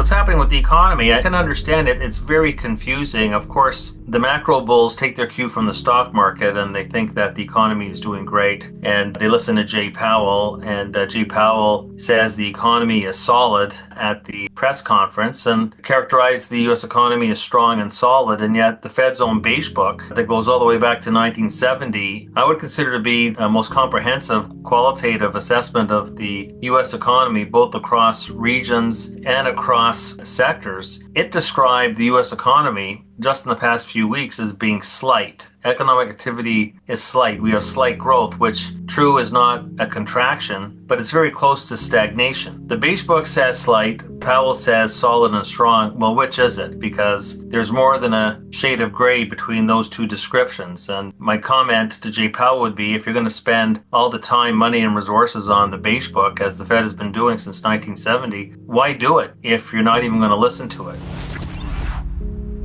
what's happening with the economy, I can understand it. It's very confusing. Of course, the macro bulls take their cue from the stock market and they think that the economy is doing great. And they listen to Jay Powell, and Jay Powell says the economy is solid at the press conference and characterized the U.S. economy as strong and solid. And yet the Fed's own beige book that goes all the way back to 1970, I would consider to be the most comprehensive qualitative assessment of the U.S. economy, both across regions and across sectors. It described the U.S. economy just in the past few weeks as being slight. Economic activity is slight. We have slight growth, which true is not a contraction, but it's very close to stagnation. The beige book says slight, Powell says solid and strong. Well, which is it? Because there's more than a shade of gray between those two descriptions. And my comment to Jay Powell would be, if you're going to spend all the time, money, and resources on the beige book, as the Fed has been doing since 1970, why do it if you're not even going to listen to it?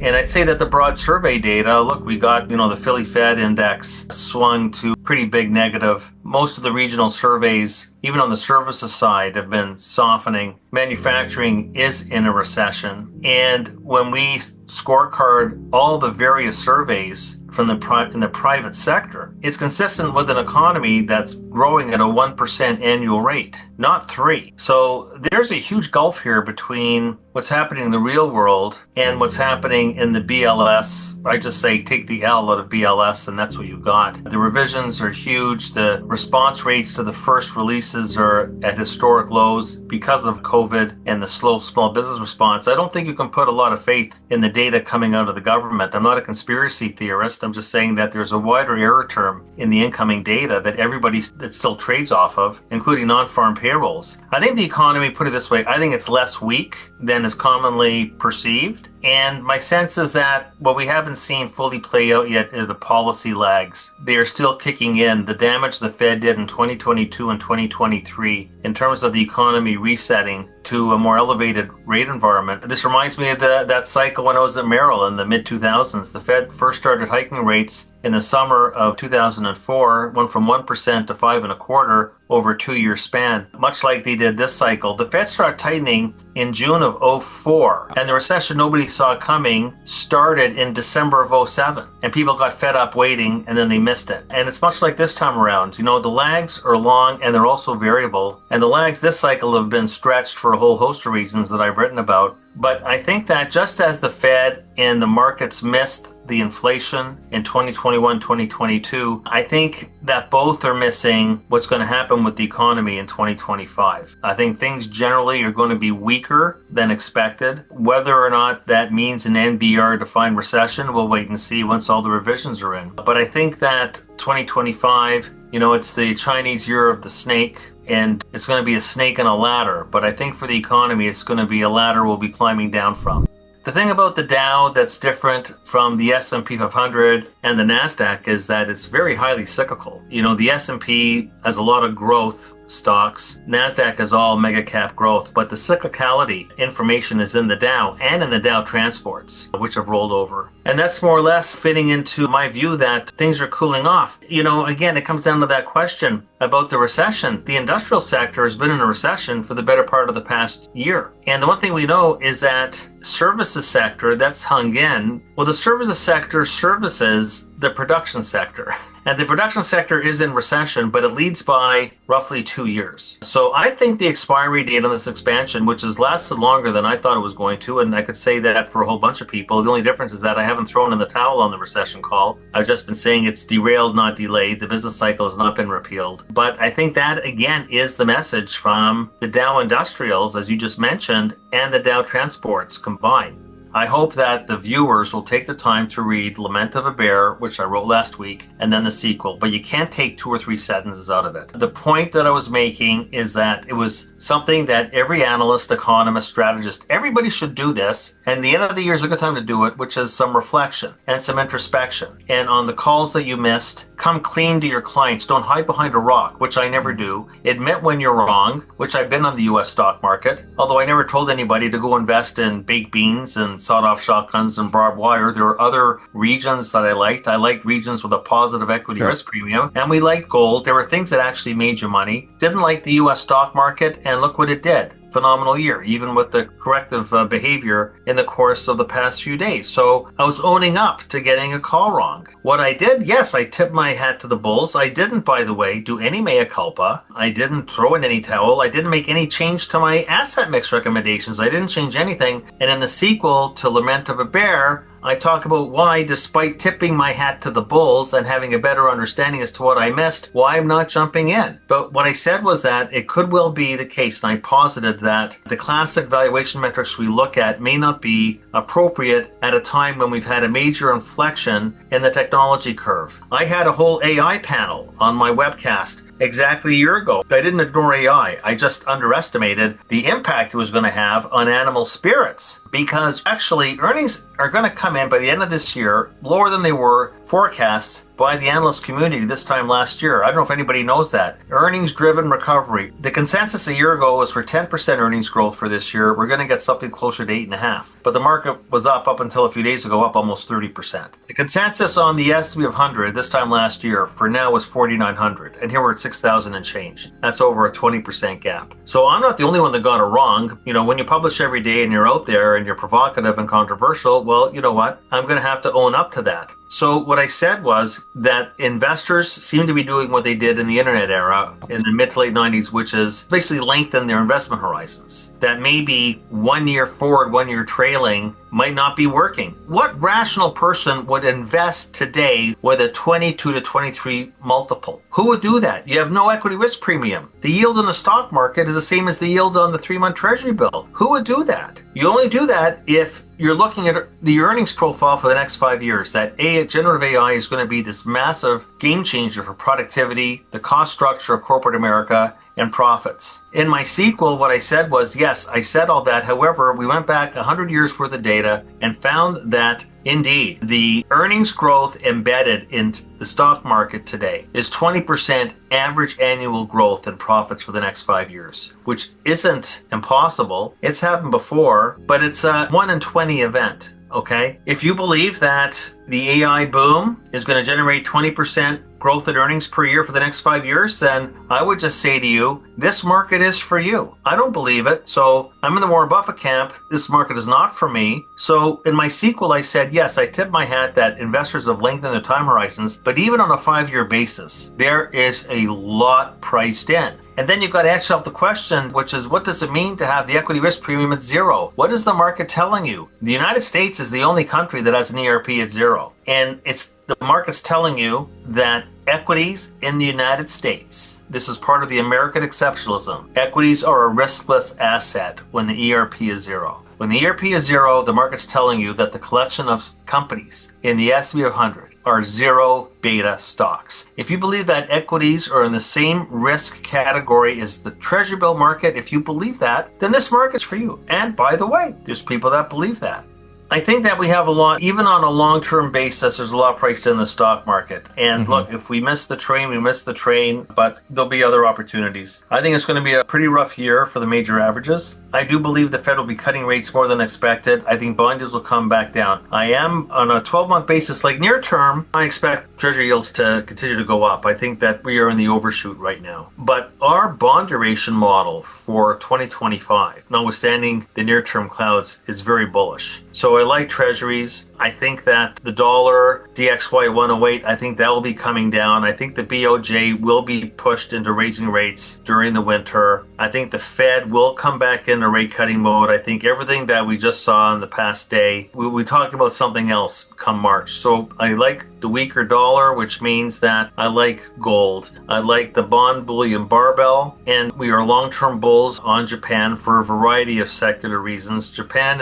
And I'd say that the broad survey data, look, we got, the Philly Fed index swung to pretty big negative. Most of the regional surveys, even on the services side, have been softening. Manufacturing is in a recession. And when we scorecard all the various surveys from in the private sector, it's consistent with an economy that's growing at a 1% annual rate, not 3%. So there's a huge gulf here between what's happening in the real world and what's happening in the BLS. I just say take the L out of BLS and that's what you got. The revisions are huge. The response rates to the first releases are at historic lows because of COVID and the slow small business response. I don't think you can put a lot of faith in the data coming out of the government. I'm not a conspiracy theorist. I'm just saying that there's a wider error term in the incoming data that everybody that still trades off of, including non-farm payrolls. I think the economy, put it this way, I think it's less weak than is commonly perceived. And my sense is that what we haven't seen fully play out yet are the policy lags. They are still kicking in. The damage the Fed did in 2022 and 2023 in terms of the economy resetting to a more elevated rate environment. This reminds me of that cycle when I was at Merrill in the mid-2000s. The Fed first started hiking rates in the summer of 2004, went from 1% to 5.25% over a 2-year span, much like they did this cycle. The Fed started tightening in June of 2004, and the recession nobody saw coming started in December of 2007, and people got fed up waiting, and then they missed it. And it's much like this time around. The lags are long, and they're also variable, and the lags this cycle have been stretched for a whole host of reasons that I've written about. But I think that just as the Fed and the markets missed the inflation in 2021, 2022, I think that both are missing what's going to happen with the economy in 2025. I think things generally are going to be weaker than expected. Whether or not that means an NBR-defined recession, we'll wait and see once all the revisions are in. But I think that 2025, it's the Chinese year of the snake, and it's going to be a snake and a ladder. But I think for the economy, it's going to be a ladder we'll be climbing down from. The thing about the Dow that's different from the S&P 500 and the NASDAQ is that it's very highly cyclical. The S&P has a lot of growth stocks. NASDAQ is all mega cap growth, but the cyclicality information is in the Dow and in the Dow transports, which have rolled over. And that's more or less fitting into my view that things are cooling off. Again, it comes down to that question about the recession. The industrial sector has been in a recession for the better part of the past year. And the one thing we know is that services sector that's hung in, well, the services sector services the production sector. And the production sector is in recession, but it leads by roughly 2 years. So I think the expiry date on this expansion, which has lasted longer than I thought it was going to, and I could say that for a whole bunch of people, the only difference is that I haven't thrown in the towel on the recession call. I've just been saying it's derailed, not delayed. The business cycle has not been repealed. But I think that, again, is the message from the Dow Industrials, as you just mentioned, and the Dow Transports combined. I hope that the viewers will take the time to read Lament of a Bear, which I wrote last week, and then the sequel, but you can't take 2 or 3 sentences out of it. The point that I was making is that it was something that every analyst, economist, strategist, everybody should do this, and the end of the year is a good time to do it, which is some reflection and some introspection. And on the calls that you missed, come clean to your clients. Don't hide behind a rock, which I never do. Admit when you're wrong, which I've been on the U.S. stock market, although I never told anybody to go invest in baked beans and sawed-off shotguns and barbed wire. There were other regions that I liked. I liked regions with a positive equity risk premium, and we liked gold. There were things that actually made you money. Didn't like the U.S. stock market, and look what it did. phenomenal year, even with the corrective behavior in the course of the past few days. So I was owning up to getting a call wrong. What I did, yes, I tipped my hat to the bulls. I didn't, by the way, do any mea culpa. I didn't throw in any towel. I didn't make any change to my asset mix recommendations. I didn't change anything. And in the sequel to Lament of a Bear, I talk about why, despite tipping my hat to the bulls and having a better understanding as to what I missed, why I'm not jumping in. But what I said was that it could well be the case, and I posited that the classic valuation metrics we look at may not be appropriate at a time when we've had a major inflection in the technology curve. I had a whole AI panel on my webcast exactly a year ago. I didn't ignore AI. I just underestimated the impact it was going to have on animal spirits, because actually earnings are going to come in by the end of this year lower than they were forecast by the analyst community this time last year. I don't know if anybody knows that. Earnings-driven recovery. The consensus a year ago was for 10% earnings growth for this year. We're going to get something closer to 8.5%. But the market was up until a few days ago, up almost 30%. The consensus on the S&P 100 this time last year for now was 4,900. And here we're at 6,000 and change. That's over a 20% gap. So I'm not the only one that got it wrong. You know, when you publish every day and you're out there and you're provocative and controversial, well, you know what? I'm going to have to own up to that. So what I said was that investors seem to be doing what they did in the internet era in the mid to late 90s, which is basically lengthen their investment horizons. That maybe 1 year forward, 1 year trailing might not be working. What rational person would invest today with a 22 to 23 multiple? Who would do that? You have no equity risk premium. The yield in the stock market is the same as the yield on the 3-month treasury bill. Who would do that? You only do that if you're looking at the earnings profile for the next 5 years, that generative AI is going to be this massive game changer for productivity, the cost structure of corporate America, and profits. In my sequel, what I said was, yes, I said all that. However, we went back 100 years worth of data and found that indeed the earnings growth embedded in the stock market today is 20% average annual growth in profits for the next 5 years, which isn't impossible. It's happened before, but it's a 1 in 20 event. Okay. If you believe that the AI boom is going to generate 20% growth in earnings per year for the next 5 years, then I would just say to you, this market is for you. I don't believe it. So I'm in the Warren Buffett camp. This market is not for me. So in my sequel, I said, yes, I tip my hat that investors have lengthened their time horizons, but even on a 5-year basis, there is a lot priced in. And then you've got to ask yourself the question, which is, what does it mean to have the equity risk premium at zero? What is the market telling you? The United States is the only country that has an ERP at zero. And the market's telling you that equities in the United States, this is part of the American exceptionalism, equities are a riskless asset when the ERP is zero. When the ERP is zero, the market's telling you that the collection of companies in the S&P 100 are zero beta stocks. If you believe that equities are in the same risk category as the treasury bill market, if you believe that, then this market's for you. And by the way, there's people that believe that. I think that we have a lot, even on a long-term basis, there's a lot priced in the stock market. And look, if we miss the train, we miss the train, but there'll be other opportunities. I think it's going to be a pretty rough year for the major averages. I do believe the Fed will be cutting rates more than expected. I think bond yields will come back down. I am on a 12-month basis, like near term, I expect treasury yields to continue to go up. I think that we are in the overshoot right now. But our bond duration model for 2025, notwithstanding the near-term clouds, is very bullish. So I like treasuries. I think that the dollar DXY 108, I think that will be coming down. I think the BOJ will be pushed into raising rates during the winter. I think the Fed will come back into rate cutting mode. I think everything that we just saw in the past day, we talk about something else come March. So I like the weaker dollar, which means that I like gold. I like the bond bullion barbell, and we are long-term bulls on Japan for a variety of secular reasons. Japan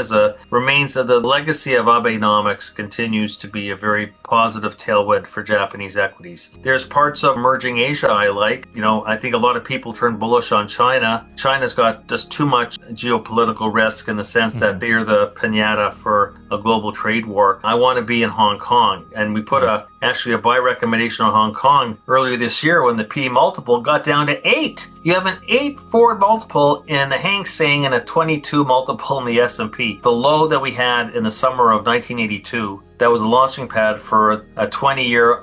remains the legacy of Abenomics continues to be a very positive tailwind for Japanese equities. There's parts of emerging Asia I like. You know, I think a lot of people turn bullish on China. China's got just too much geopolitical risk in the sense that they're the piñata for a global trade war. I want to be in Hong Kong, and we put actually a buy recommendation on Hong Kong earlier this year when the P multiple got down to 8. You have an 8 forward multiple in the Hang Seng and a 22 multiple in the S&P. The low that we had in the summer of 1982, that was a launching pad for a 20-year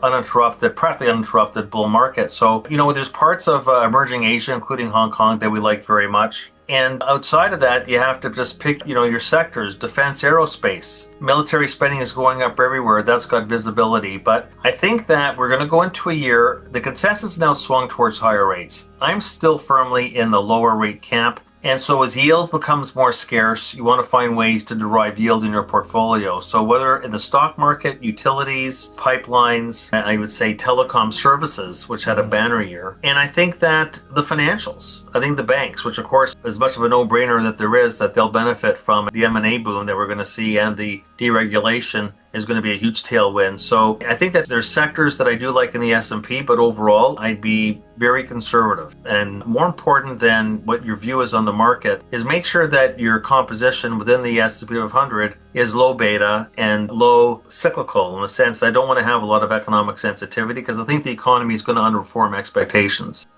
practically uninterrupted bull market. So, you know, there's parts of emerging Asia, including Hong Kong, that we like very much. And outside of that, you have to just pick, your sectors. Defense, aerospace, military spending is going up everywhere. That's got visibility. But I think that we're going to go into a year, the consensus now swung towards higher rates. I'm still firmly in the lower rate camp. And so as yield becomes more scarce, you want to find ways to derive yield in your portfolio. So whether in the stock market, utilities, pipelines, and I would say telecom services, which had a banner year. And I think that the financials, I think the banks, which of course is much of a no-brainer that there is, that they'll benefit from the M&A boom that we're going to see and the deregulation is going to be a huge tailwind. So I think that there's sectors that I do like in the S&P, but overall I'd be very conservative. And more important than what your view is on the market is make sure that your composition within the S&P 500 is low beta and low cyclical, in the sense that I don't want to have a lot of economic sensitivity, because I think the economy is going to underperform expectations.